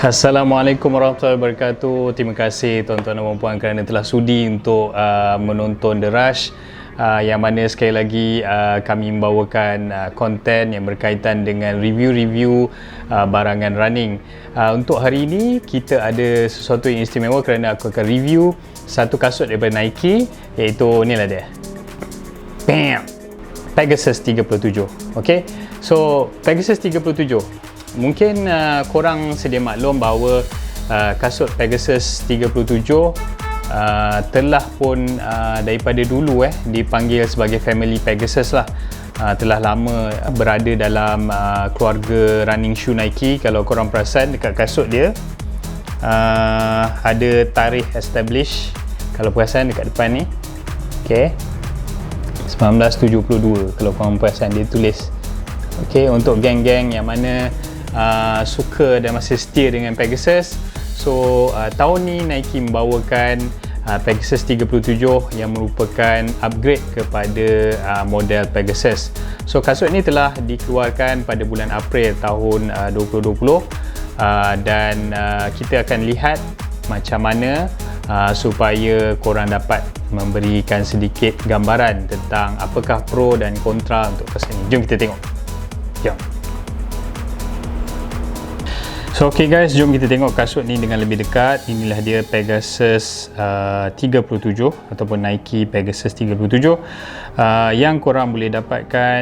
Assalamualaikum warahmatullahi wabarakatuh. Terima kasih tuan-tuan dan puan kerana telah sudi untuk menonton The Rush, yang mana sekali lagi kami membawakan konten yang berkaitan dengan review-review barangan running. Untuk hari ini kita ada sesuatu yang istimewa kerana aku akan review satu kasut daripada Nike, iaitu inilah dia. Bam! Pegasus 37. Okay, so Pegasus 37, mungkin korang sedia maklum bahawa kasut Pegasus 37 telah pun daripada dulu dipanggil sebagai family Pegasus lah. Telah lama berada dalam keluarga running shoe Nike. Kalau korang perasan dekat kasut dia ada tarikh establish, kalau perasan dekat depan ni, okay, 1972 kalau korang perasan dia tulis. Okay, untuk geng-geng yang mana suka dan masih setia dengan Pegasus. So tahun ni Nike membawakan Pegasus 37 yang merupakan upgrade kepada model Pegasus. So kasut ni telah dikeluarkan pada bulan April tahun 2020, dan kita akan lihat macam mana supaya korang dapat memberikan sedikit gambaran tentang apakah pro dan kontra untuk kasut ni. Jom kita tengok. Jom. So okay guys, jom kita tengok kasut ni dengan lebih dekat. Inilah dia Pegasus 37 ataupun Nike Pegasus 37 yang korang boleh dapatkan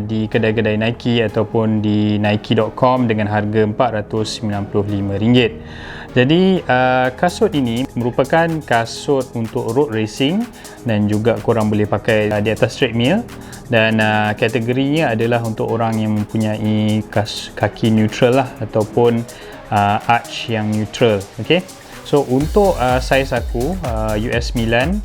di kedai-kedai Nike ataupun di nike.com dengan harga RM495. Jadi kasut ini merupakan kasut untuk road racing dan juga korang boleh pakai di atas treadmill, dan kategorinya adalah untuk orang yang mempunyai kaki neutral lah, ataupun arch yang neutral. Okay, so untuk saiz aku US 9,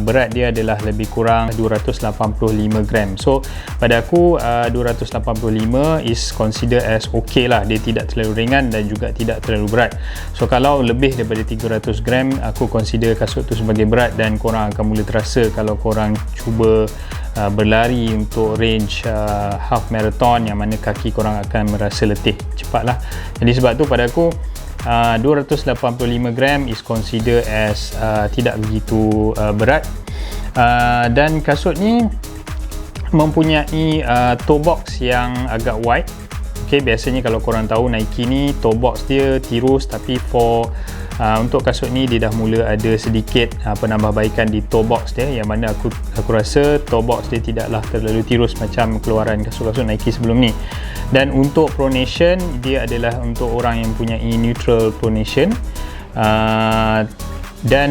berat dia adalah lebih kurang 285 gram. So pada aku 285 is consider as okay lah. Dia tidak terlalu ringan dan juga tidak terlalu berat. So kalau lebih daripada 300 gram, aku consider kasut tu sebagai berat, dan korang akan mula terasa kalau korang cuba berlari untuk range half marathon, yang mana kaki korang akan merasa letih cepatlah. Jadi sebab tu pada aku 285 gram is consider as tidak begitu berat, dan kasut ni mempunyai toe box yang agak wide. Okay, biasanya kalau korang tahu Nike ni toe box dia tirus, tapi untuk kasut ni dia dah mula ada sedikit penambahbaikan di toe box dia, yang mana aku rasa toe box dia tidaklah terlalu tirus macam keluaran kasut-kasut Nike sebelum ni. Dan untuk pronation, dia adalah untuk orang yang punyai neutral pronation, dan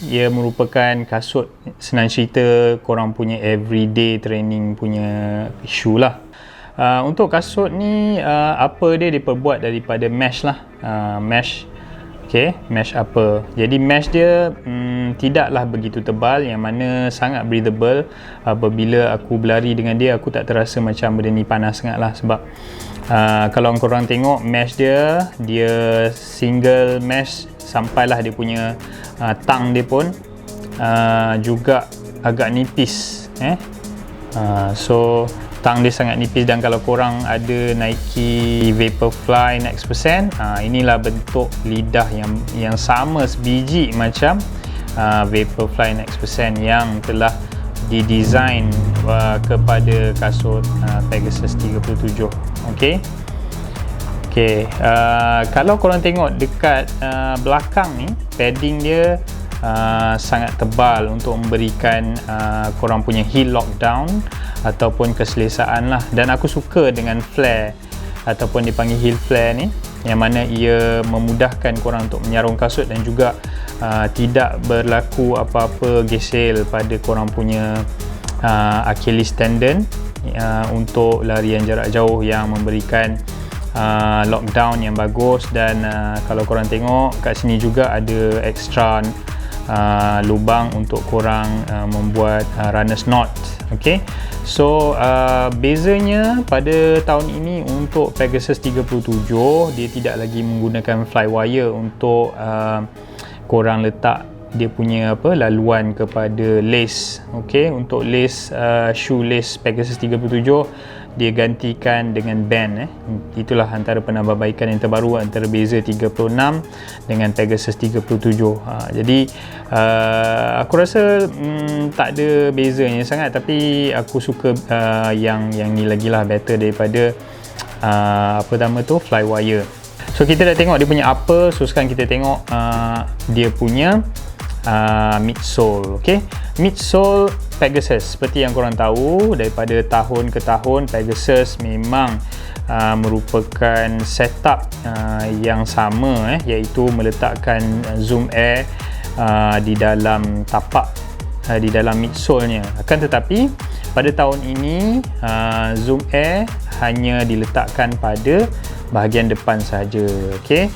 ia merupakan kasut, senang cerita, korang punya everyday training punya shoe lah. Untuk kasut ni upper dia diperbuat daripada mesh lah, mesh. Okay, mesh upper. Jadi mesh dia tidaklah begitu tebal, yang mana sangat breathable. Apabila aku berlari dengan dia, aku tak terasa macam benda ni panas sangat lah. Sebab kalau korang tengok mesh dia single mesh, sampailah dia punya tang dia pun juga agak nipis. So tang dia sangat nipis, dan kalau korang ada Nike Vaporfly Next%, inilah bentuk lidah yang sama sebiji macam Vaporfly Next% yang telah didesain kepada kasut Pegasus 37. Okay, kalau korang tengok dekat belakang ni, padding dia sangat tebal untuk memberikan korang punya heel lockdown ataupun keselesaan lah. Dan aku suka dengan flare ataupun dipanggil heel flare ni, yang mana ia memudahkan korang untuk menyarung kasut, dan juga tidak berlaku apa-apa gesel pada korang punya Achilles tendon untuk larian jarak jauh, yang memberikan lockdown yang bagus. Dan kalau korang tengok kat sini juga ada extra lubang untuk korang membuat runners knot. Okay, so bezanya pada tahun ini untuk Pegasus 37, dia tidak lagi menggunakan flywire untuk korang letak dia punya laluan kepada lace. Okay, untuk lace shoe lace Pegasus 37 dia gantikan dengan band. Itulah antara penambahbaikan yang terbaru antara beza 36 dengan Pegasus 37. Jadi aku rasa tak ada bezanya sangat, tapi aku suka yang ni lagi lah, better daripada apa nama tu, Flywire. So kita dah tengok dia punya upper, so sekarang kita tengok dia punya midsole. Okay, midsole Pegasus, seperti yang korang tahu, daripada tahun ke tahun Pegasus memang merupakan setup yang sama, iaitu meletakkan zoom air di dalam tapak, di dalam midsole-nya. Akan tetapi pada tahun ini zoom air hanya diletakkan pada bahagian depan saja. Okay,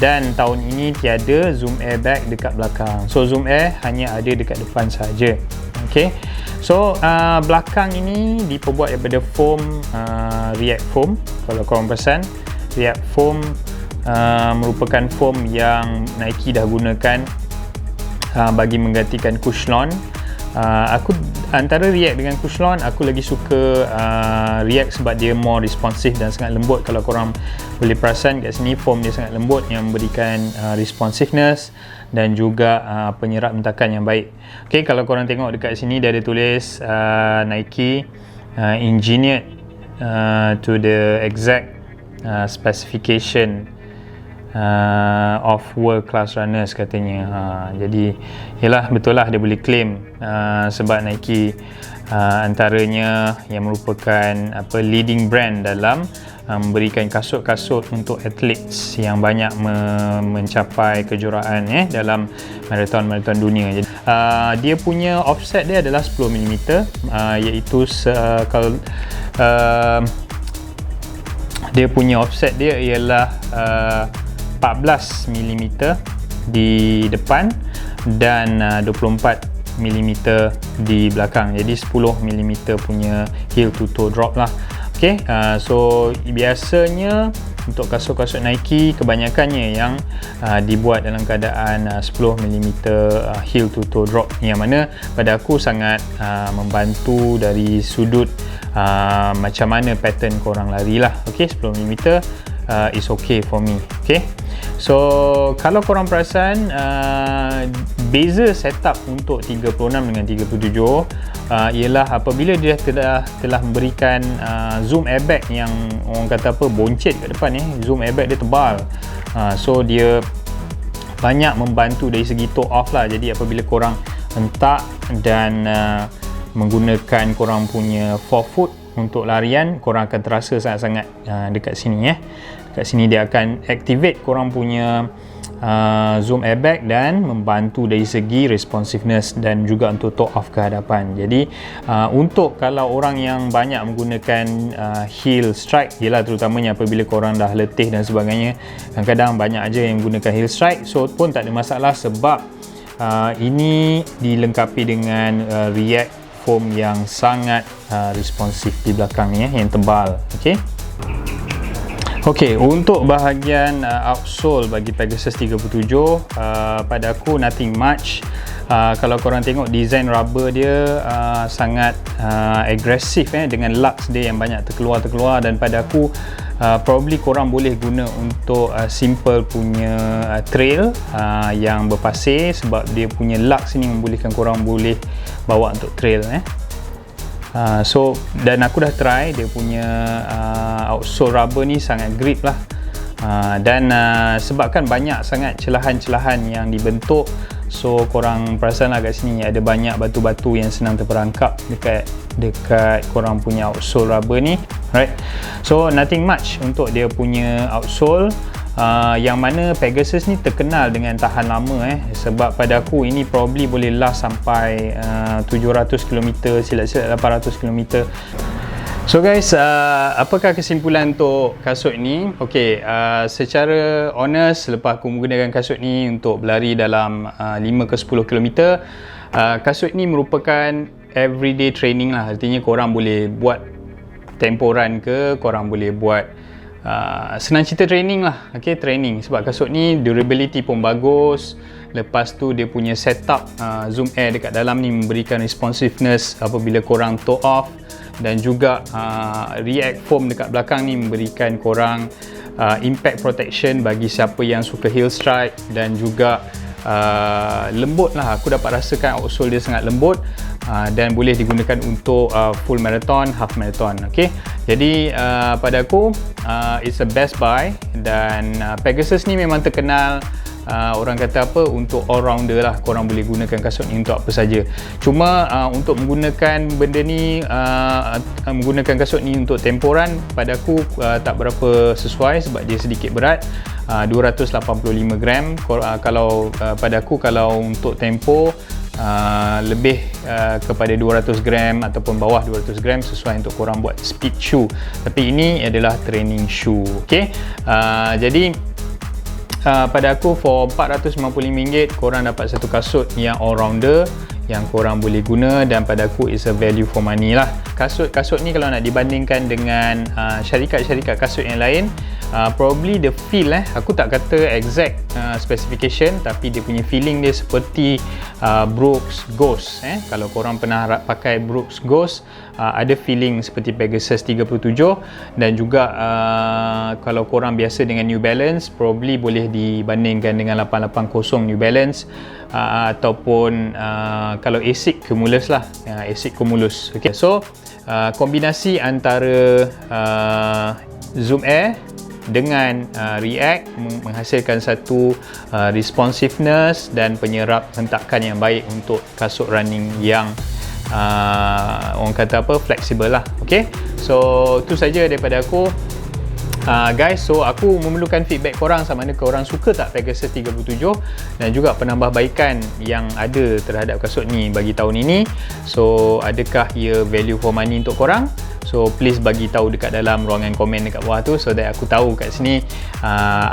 dan tahun ini tiada zoom air bag dekat belakang, so zoom air hanya ada dekat depan saja. Okay, so belakang ini diperbuat daripada foam, React foam. Kalau korang perasan, React foam merupakan foam yang Nike dah gunakan bagi menggantikan Cushlon. Aku antara React dengan Cushlon, aku lagi suka React sebab dia more responsif dan sangat lembut. Kalau korang boleh perasan kat sini, foam dia sangat lembut yang memberikan responsiveness dan juga penyerap hentakan yang baik. Okay, kalau korang tengok dekat sini dia ada tulis Nike engineered to the exact specification of world class runners, katanya. Jadi yalah, betul lah, dia boleh claim sebab Nike antaranya yang merupakan leading brand dalam memberikan kasut-kasut untuk athletes yang banyak mencapai kejuaraan dalam maraton dunia. Jadi dia punya offset dia adalah 10mm, iaitu kalau dia punya offset dia ialah 14mm di depan dan 24mm di belakang. Jadi 10mm punya heel to toe drop lah. Okay, so biasanya untuk kasut-kasut Nike kebanyakannya yang dibuat dalam keadaan 10mm heel to toe drop, yang mana pada aku sangat membantu dari sudut macam mana pattern korang lari lah. Okay, 10mm is okay for me. Okay, so kalau korang perasan beza setup untuk 36 dengan 37 ialah apabila dia telah memberikan zoom airbag yang orang kata boncet kat depan zoom airbag dia tebal, so dia banyak membantu dari segi toe off lah. Jadi apabila korang hentak dan menggunakan korang punya forefoot untuk larian, korang akan terasa sangat-sangat dekat sini dekat sini dia akan activate korang punya zoom airbag dan membantu dari segi responsiveness dan juga untuk toe off ke hadapan. Jadi untuk kalau orang yang banyak menggunakan heel strike, ialah terutamanya apabila korang dah letih dan sebagainya, kadang-kadang banyak aja yang menggunakan heel strike, so pun tak ada masalah sebab ini dilengkapi dengan React foam yang sangat responsif di belakang ni yang tebal. Okey, untuk bahagian outsole bagi Pegasus 37, pada aku nothing much. Kalau korang tengok design rubber dia sangat agresif dengan lux dia yang banyak terkeluar, dan pada aku probably korang boleh guna untuk simple punya trail yang berpasir, sebab dia punya lux ni membolehkan korang boleh bawa untuk trail. So dan aku dah try dia punya outsole rubber ni, sangat grip lah, dan sebabkan banyak sangat celahan-celahan yang dibentuk, so korang perasan lah kat sini ada banyak batu-batu yang senang terperangkap dekat korang punya outsole rubber ni. Right, so nothing much untuk dia punya outsole. Yang mana Pegasus ni terkenal dengan tahan lama sebab pada aku ini probably boleh last sampai 700 km, silap-silap 800 km. So guys, apakah kesimpulan untuk kasut ni? Okay, secara honest, selepas aku menggunakan kasut ni untuk berlari dalam 5 ke 10 km, kasut ni merupakan everyday training lah. Artinya korang boleh buat tempo run ke, korang boleh buat senang cerita training lah. Okay, training sebab kasut ni durability pun bagus. Lepas tu dia punya setup zoom air dekat dalam ni memberikan responsiveness apabila korang toe off, dan juga React foam dekat belakang ni memberikan korang impact protection bagi siapa yang suka heel strike, dan juga lembut lah. Aku dapat rasakan outsole dia sangat lembut, dan boleh digunakan untuk full marathon, half marathon. Okay, jadi pada aku it's a best buy. Dan Pegasus ni memang terkenal, orang kata apa, untuk all rounder lah. Korang boleh gunakan kasut ni untuk apa saja. Cuma untuk menggunakan benda ni, menggunakan kasut ni untuk temporan, pada aku tak berapa sesuai sebab dia sedikit berat, 285 gram. Kalau pada aku, kalau untuk tempo lebih kepada 200 gram ataupun bawah 200 gram sesuai untuk korang buat speed shoe. Tapi ini adalah training shoe. Okay, jadi pada aku for RM495 korang dapat satu kasut yang all-rounder yang korang boleh guna, dan pada aku is a value for money lah. Kasut ni kalau nak dibandingkan dengan syarikat-syarikat kasut yang lain, probably the feel, aku tak kata exact specification, tapi dia punya feeling dia seperti Brooks Ghost. Kalau korang pernah pakai Brooks Ghost, ada feeling seperti Pegasus 37. Dan juga kalau korang biasa dengan New Balance, probably boleh dibandingkan dengan 880 New Balance, ataupun kalau Asics Cumulus lah, Asics Cumulus. Okay, so kombinasi antara Zoom Air dengan React menghasilkan satu responsiveness dan penyerap hentakan yang baik untuk kasut running yang orang kata apa, fleksibel lah. Okay, so itu saja daripada aku. Guys, so aku memerlukan feedback korang sama ada korang suka tak Pegasus 37 dan juga penambahbaikan yang ada terhadap kasut ni bagi tahun ini. So adakah ia value for money untuk korang? So please bagi tahu dekat dalam ruangan komen dekat bawah tu, so that aku tahu kat sini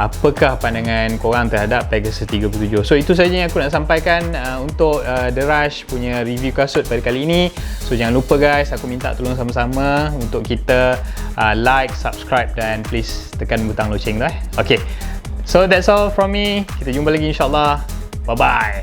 apakah pandangan korang terhadap Pegasus 37. So itu saja yang aku nak sampaikan untuk The Rush punya review kasut pada kali ini. So jangan lupa guys, aku minta tolong sama-sama untuk kita like, subscribe dan please tekan butang loceng tu. Okay, so that's all from me. Kita jumpa lagi insyaAllah. Bye bye.